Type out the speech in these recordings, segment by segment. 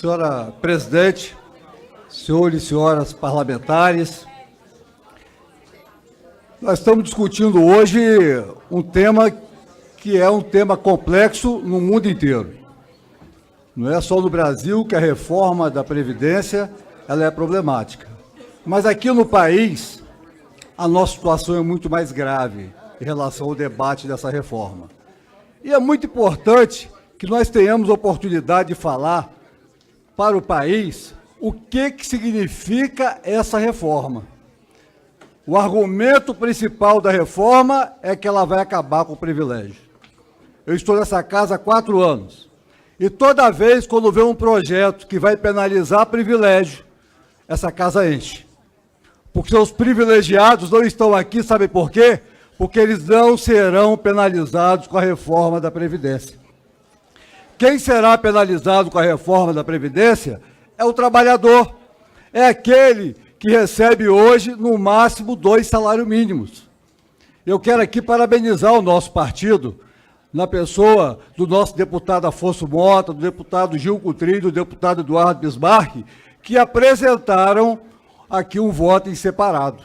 Senhora presidente, senhores e senhoras parlamentares, nós estamos discutindo hoje um tema que é um tema complexo no mundo inteiro. Não é só no Brasil que a reforma da Previdência ela é problemática. Mas aqui no país, a nossa situação é muito mais grave em relação ao debate dessa reforma. E é muito importante que nós tenhamos a oportunidade de falar para o país o que significa essa reforma. O argumento principal da reforma é que ela vai acabar com o privilégio. Eu estou nessa casa há 4 anos. E toda vez quando vê um projeto que vai penalizar privilégio, essa casa enche. Porque os privilegiados não estão aqui, sabe por quê? Porque eles não serão penalizados com a reforma da Previdência. Quem será penalizado com a reforma da Previdência é o trabalhador. É aquele que recebe hoje, no máximo, 2 salários mínimos. Eu quero aqui parabenizar o nosso partido, na pessoa do nosso deputado Afonso Mota, do deputado Gil Cutrim, do deputado Eduardo Bismarck, que apresentaram aqui um voto em separado.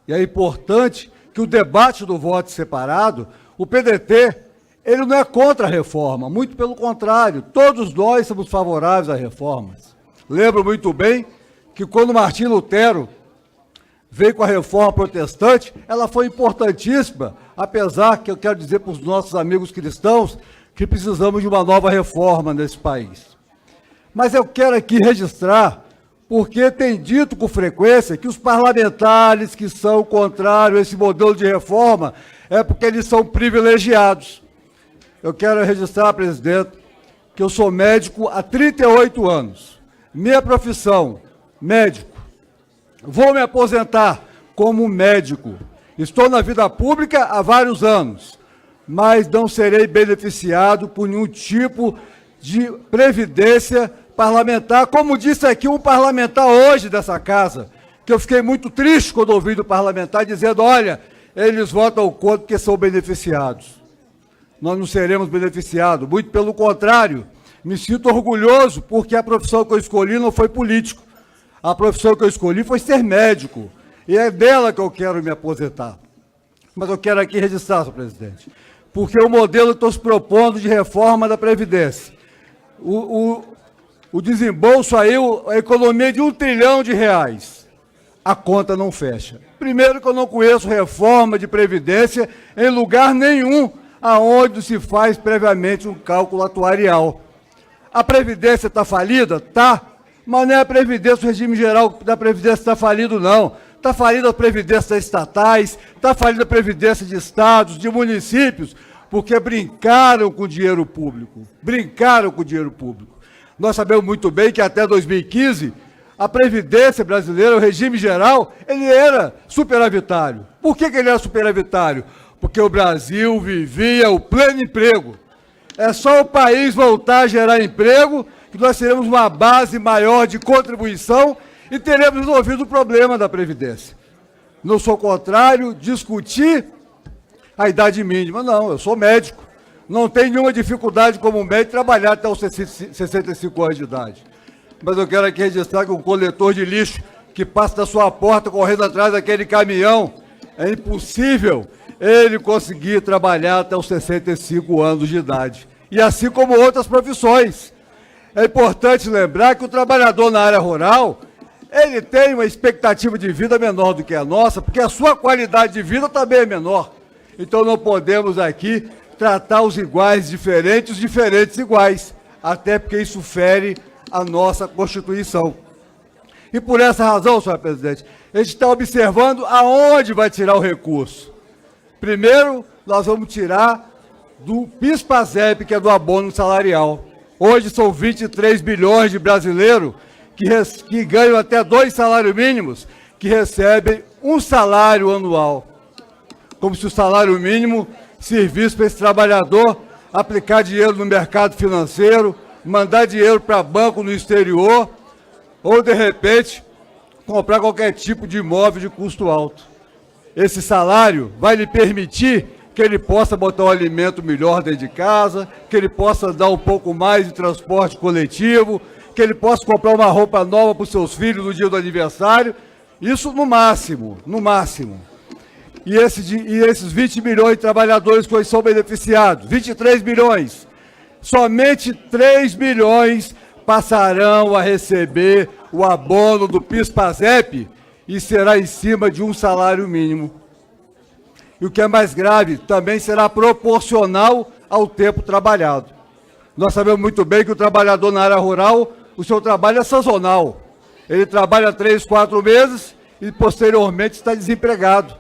E é importante que o debate do voto separado, o PDT, ele não é contra a reforma, muito pelo contrário, todos nós somos favoráveis a reformas. Lembro muito bem que quando Martim Lutero veio com a reforma protestante, ela foi importantíssima, apesar que eu quero dizer para os nossos amigos cristãos que precisamos de uma nova reforma nesse país. Mas eu quero aqui registrar, porque tem dito com frequência que os parlamentares que são contrários a esse modelo de reforma é porque eles são privilegiados. Eu quero registrar, presidente, que eu sou médico há 38 anos. Minha profissão, médico. Vou me aposentar como médico. Estou na vida pública há vários anos, mas não serei beneficiado por nenhum tipo de previdência parlamentar, como disse aqui um parlamentar hoje dessa casa, que eu fiquei muito triste quando ouvi do parlamentar dizendo, olha, eles votam contra porque são beneficiados. Nós não seremos beneficiados, muito pelo contrário, me sinto orgulhoso porque a profissão que eu escolhi não foi político. A profissão que eu escolhi foi ser médico, e é dela que eu quero me aposentar. Mas eu quero aqui registrar, senhor presidente, porque o modelo que estou se propondo de reforma da Previdência, o desembolso aí, a economia de R$1 trilhão, a conta não fecha. Primeiro que eu não conheço reforma de Previdência em lugar nenhum aonde se faz previamente um cálculo atuarial. A Previdência está falida? Está. Mas não é a Previdência, o regime geral da Previdência está falido, não. Está falida a Previdência das estatais, está falida a Previdência de estados, de municípios, porque brincaram com o dinheiro público. Brincaram com o dinheiro público. Nós sabemos muito bem que até 2015, a Previdência brasileira, o regime geral, ele era superavitário. Por que ele era superavitário? Porque o Brasil vivia o pleno emprego. É só o país voltar a gerar emprego que nós teremos uma base maior de contribuição e teremos resolvido o problema da Previdência. Não sou contrário discutir a idade mínima, não, eu sou médico. Não tenho nenhuma dificuldade como médico trabalhar até os 65 anos de idade. Mas eu quero aqui registrar que um coletor de lixo que passa da sua porta correndo atrás daquele caminhão, é impossível ele conseguir trabalhar até os 65 anos de idade. E assim como outras profissões. É importante lembrar que o trabalhador na área rural, ele tem uma expectativa de vida menor do que a nossa, porque a sua qualidade de vida também é menor. Então não podemos aqui tratar os iguais diferentes, os diferentes iguais, até porque isso fere a nossa Constituição. E por essa razão, senhor presidente, a gente está observando aonde vai tirar o recurso. Primeiro, nós vamos tirar do PIS/PASEP, que é do abono salarial. Hoje são 23 bilhões de brasileiros que ganham até 2 salários mínimos, que recebem um salário anual. Como se o salário mínimo servisse para esse trabalhador aplicar dinheiro no mercado financeiro, mandar dinheiro para banco no exterior, ou, de repente, comprar qualquer tipo de imóvel de custo alto. Esse salário vai lhe permitir que ele possa botar um alimento melhor dentro de casa, que ele possa dar um pouco mais de transporte coletivo, que ele possa comprar uma roupa nova para os seus filhos no dia do aniversário. Isso no máximo, no máximo. E esses 20 milhões de trabalhadores que hoje são beneficiados, 23 milhões, somente 3 milhões passarão a receber o abono do PIS/PASEP e será em cima de um salário mínimo. E o que é mais grave, também será proporcional ao tempo trabalhado. Nós sabemos muito bem que o trabalhador na área rural, o seu trabalho é sazonal. Ele trabalha 3, 4 meses e posteriormente está desempregado.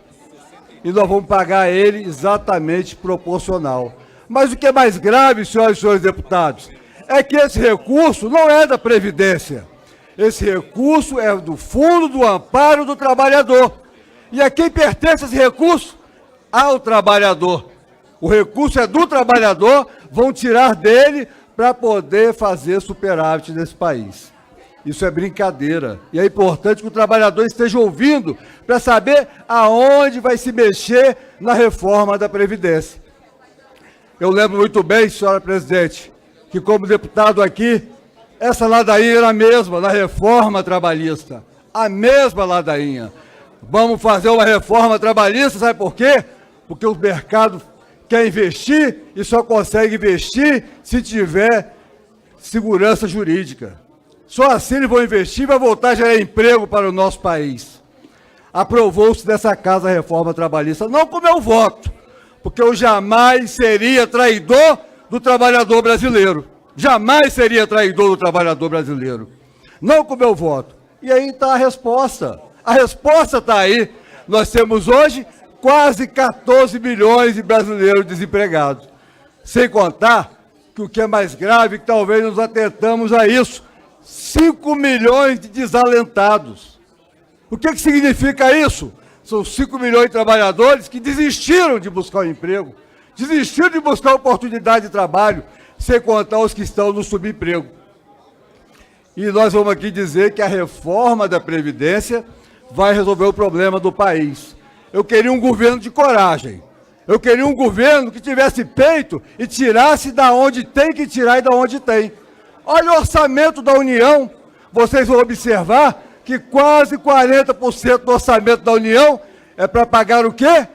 E nós vamos pagar ele exatamente proporcional. Mas o que é mais grave, senhoras e senhores deputados, é que esse recurso não é da Previdência. Esse recurso é do Fundo do Amparo do Trabalhador. E a quem pertence esse recurso? Ao trabalhador. O recurso é do trabalhador, vão tirar dele para poder fazer superávit nesse país. Isso é brincadeira. E é importante que o trabalhador esteja ouvindo para saber aonde vai se mexer na reforma da Previdência. Eu lembro muito bem, senhora presidente, que como deputado aqui, essa ladainha era a mesma na reforma trabalhista. A mesma ladainha. Vamos fazer uma reforma trabalhista, sabe por quê? Porque o mercado quer investir e só consegue investir se tiver segurança jurídica. Só assim eles vão investir e vai voltar a gerar emprego para o nosso país. Aprovou-se dessa casa a reforma trabalhista, não com meu voto, porque eu jamais seria traidor do trabalhador brasileiro. Jamais seria traidor do trabalhador brasileiro. Não com meu voto. E aí está a resposta. A resposta está aí. Nós temos hoje quase 14 milhões de brasileiros desempregados. Sem contar que o que é mais grave, que talvez nos atentamos a isso, 5 milhões de desalentados. O que significa isso? São 5 milhões de trabalhadores que desistiram de buscar um emprego, desistiram de buscar oportunidade de trabalho, sem contar os que estão no subemprego. E nós vamos aqui dizer que a reforma da Previdência vai resolver o problema do país. Eu queria um governo de coragem. Eu queria um governo que tivesse peito e tirasse da onde tem que tirar e da onde tem. Olha o orçamento da União. Vocês vão observar que quase 40% do orçamento da União é para pagar o quê?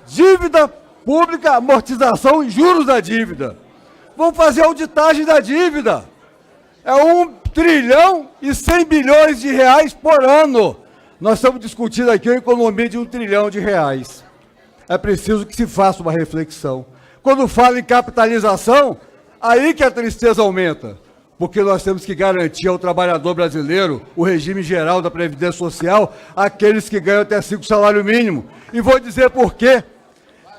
Dívida pública, amortização e juros da dívida. Vamos fazer a auditagem da dívida. É 1 trilhão e 100 bilhões de reais por ano. Nós estamos discutindo aqui a economia de 1 trilhão de reais. É preciso que se faça uma reflexão. Quando fala em capitalização, aí que a tristeza aumenta. Porque nós temos que garantir ao trabalhador brasileiro o regime geral da Previdência Social, aqueles que ganham até 5 salários mínimos. E vou dizer por quê.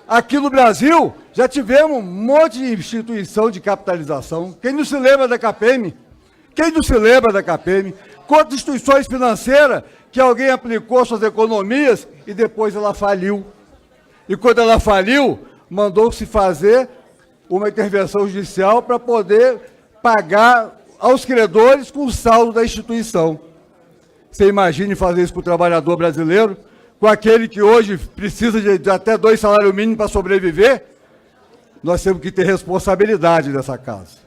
Aqui no Brasil, já tivemos um monte de instituição de capitalização. Quem não se lembra da CAPEM? Quem não se lembra da CAPEM? Quantas instituições financeiras que alguém aplicou suas economias e depois ela faliu. E quando ela faliu, mandou-se fazer uma intervenção judicial para poder pagar aos credores com o saldo da instituição. Você imagine fazer isso com o trabalhador brasileiro, com aquele que hoje precisa de até 2 salários mínimos para sobreviver? Nós temos que ter responsabilidade nessa casa.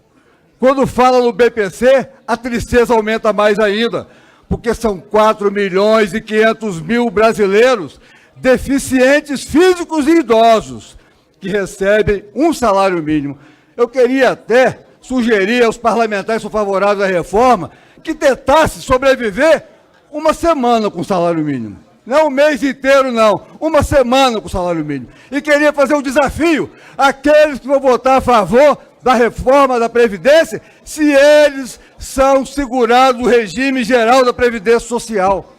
Quando fala no BPC, a tristeza aumenta mais ainda, porque são 4 milhões e 500 mil brasileiros deficientes físicos e idosos que recebem um salário mínimo. Eu queria até sugerir aos parlamentares que são favoráveis à reforma que tentasse sobreviver uma semana com salário mínimo. Não um mês inteiro, não. Uma semana com salário mínimo. E queria fazer um desafio àqueles que vão votar a favor da reforma da Previdência, se eles são segurados do regime geral da Previdência Social.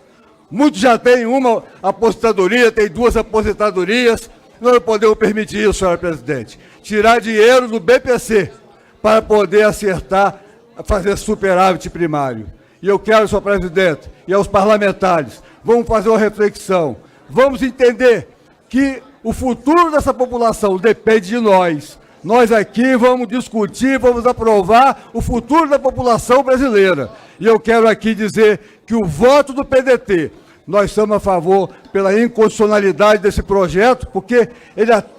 Muitos já têm uma aposentadoria, têm 2 aposentadorias. Nós não podemos permitir isso, senhora presidente. Tirar dinheiro do BPC para poder acertar, fazer superávit primário. E eu quero, senhor presidente, e aos parlamentares, vamos fazer uma reflexão. Vamos entender que o futuro dessa população depende de nós. Nós aqui vamos discutir, vamos aprovar o futuro da população brasileira. E eu quero aqui dizer que o voto do PDT, nós estamos a favor pela inconstitucionalidade desse projeto, porque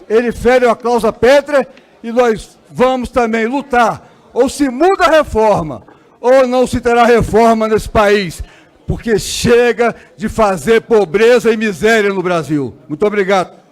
ele fere a cláusula pétrea e nós vamos também lutar. Ou se muda a reforma, ou não se terá reforma nesse país, porque chega de fazer pobreza e miséria no Brasil. Muito obrigado.